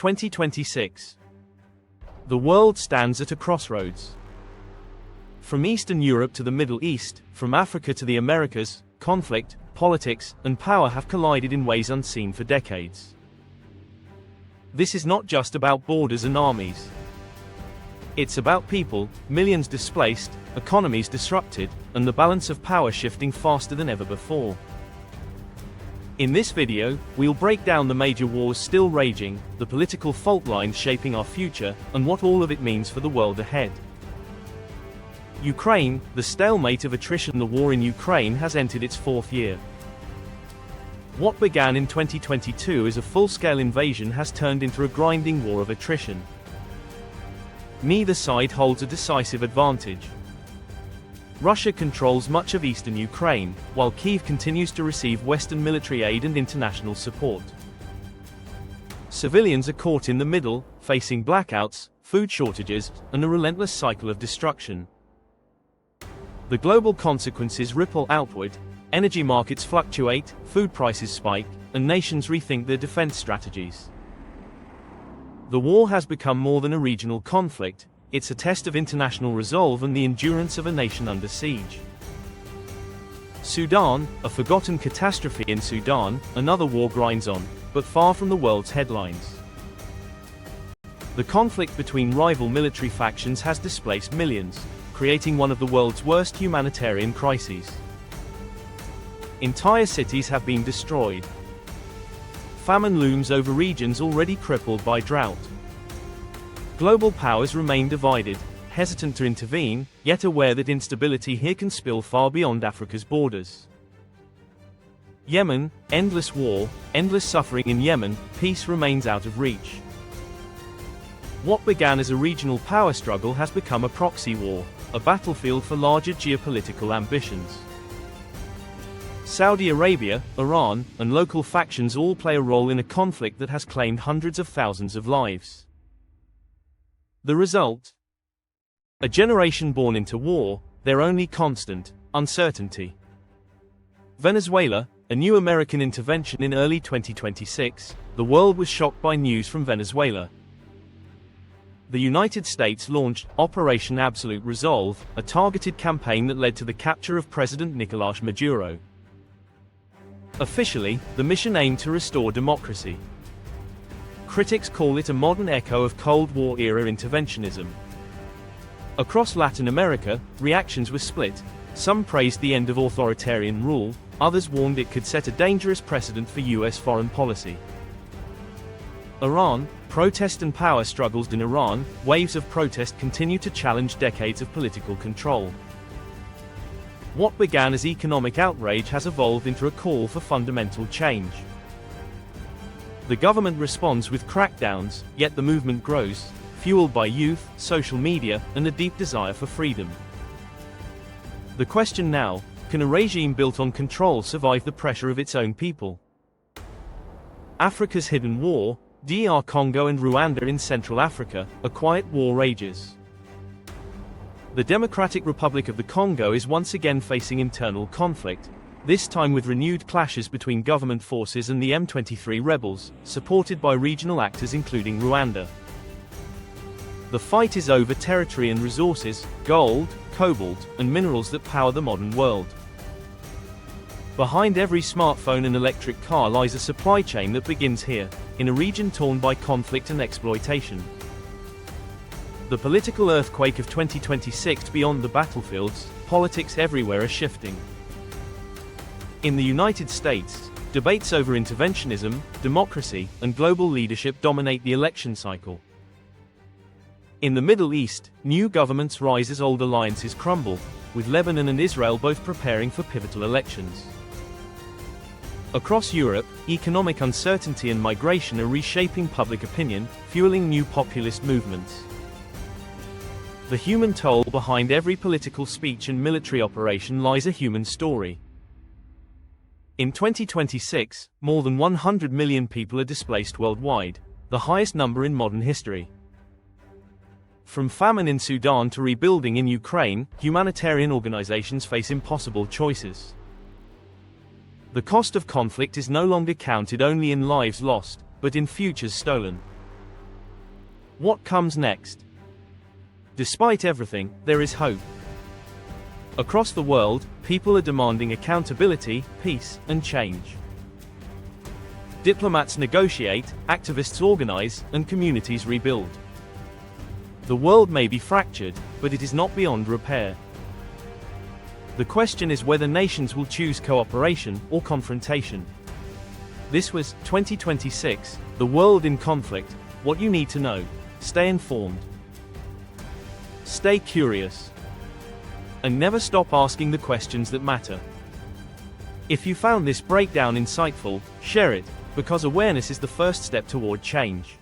2026. The world stands at a crossroads. From Eastern Europe to the Middle East, from Africa to the Americas, conflict, politics, and power have collided in ways unseen for decades. This is not just about borders and armies. It's about people, millions displaced, economies disrupted, and the balance of power shifting faster than ever before. In this video, we'll break down the major wars still raging, the political fault lines shaping our future, and what all of it means for the world ahead. Ukraine, the stalemate of attrition. The war in Ukraine has entered its fourth year. What began in 2022 as a full-scale invasion has turned into a grinding war of attrition. Neither side holds a decisive advantage. Russia controls much of eastern Ukraine, while Kyiv continues to receive Western military aid and international support. Civilians are caught in the middle, facing blackouts, food shortages, and a relentless cycle of destruction. The global consequences ripple outward, energy markets fluctuate, food prices spike, and nations rethink their defense strategies. The war has become more than a regional conflict. It's a test of international resolve and the endurance of a nation under siege. Sudan, a forgotten catastrophe. In Sudan, another war grinds on, but far from the world's headlines. The conflict between rival military factions has displaced millions, creating one of the world's worst humanitarian crises. Entire cities have been destroyed. Famine looms over regions already crippled by drought. Global powers remain divided, hesitant to intervene, yet aware that instability here can spill far beyond Africa's borders. Yemen, endless war, endless suffering. In Yemen, peace remains out of reach. What began as a regional power struggle has become a proxy war, a battlefield for larger geopolitical ambitions. Saudi Arabia, Iran, and local factions all play a role in a conflict that has claimed hundreds of thousands of lives. The result? A generation born into war, their only constant, uncertainty. Venezuela, a new American intervention in early 2026, the world was shocked by news from Venezuela. The United States launched Operation Absolute Resolve, a targeted campaign that led to the capture of President Nicolás Maduro. Officially, the mission aimed to restore democracy. Critics call it a modern echo of Cold War-era interventionism. Across Latin America, reactions were split. Some praised the end of authoritarian rule, others warned it could set a dangerous precedent for U.S. foreign policy. Iran, protest and power struggles. In Iran, waves of protest continue to challenge decades of political control. What began as economic outrage has evolved into a call for fundamental change. The government responds with crackdowns, yet the movement grows, fueled by youth, social media, and a deep desire for freedom. The question now, can a regime built on control survive the pressure of its own people? Africa's hidden war, DR Congo and Rwanda in Central Africa, a quiet war rages. The Democratic Republic of the Congo is once again facing internal conflict, this time with renewed clashes between government forces and the M23 rebels, supported by regional actors including Rwanda. The fight is over territory and resources, gold, cobalt, and minerals that power the modern world. Behind every smartphone and electric car lies a supply chain that begins here, in a region torn by conflict and exploitation. The political earthquake of 2026. Beyond the battlefields, politics everywhere are shifting. In the United States, debates over interventionism, democracy, and global leadership dominate the election cycle. In the Middle East, new governments rise as old alliances crumble, with Lebanon and Israel both preparing for pivotal elections. Across Europe, economic uncertainty and migration are reshaping public opinion, fueling new populist movements. The human toll behind every political speech and military operation lies a human story. In 2026, more than 100 million people are displaced worldwide, the highest number in modern history. From famine in Sudan to rebuilding in Ukraine, humanitarian organizations face impossible choices. The cost of conflict is no longer counted only in lives lost, but in futures stolen. What comes next? Despite everything, there is hope. Across the world, people are demanding accountability, peace, and change. Diplomats negotiate, activists organize, and communities rebuild. The world may be fractured, but it is not beyond repair. The question is whether nations will choose cooperation or confrontation. This was 2026, The World in Conflict, what you need to know. Stay informed. Stay curious. And never stop asking the questions that matter. If you found this breakdown insightful, share it, because awareness is the first step toward change.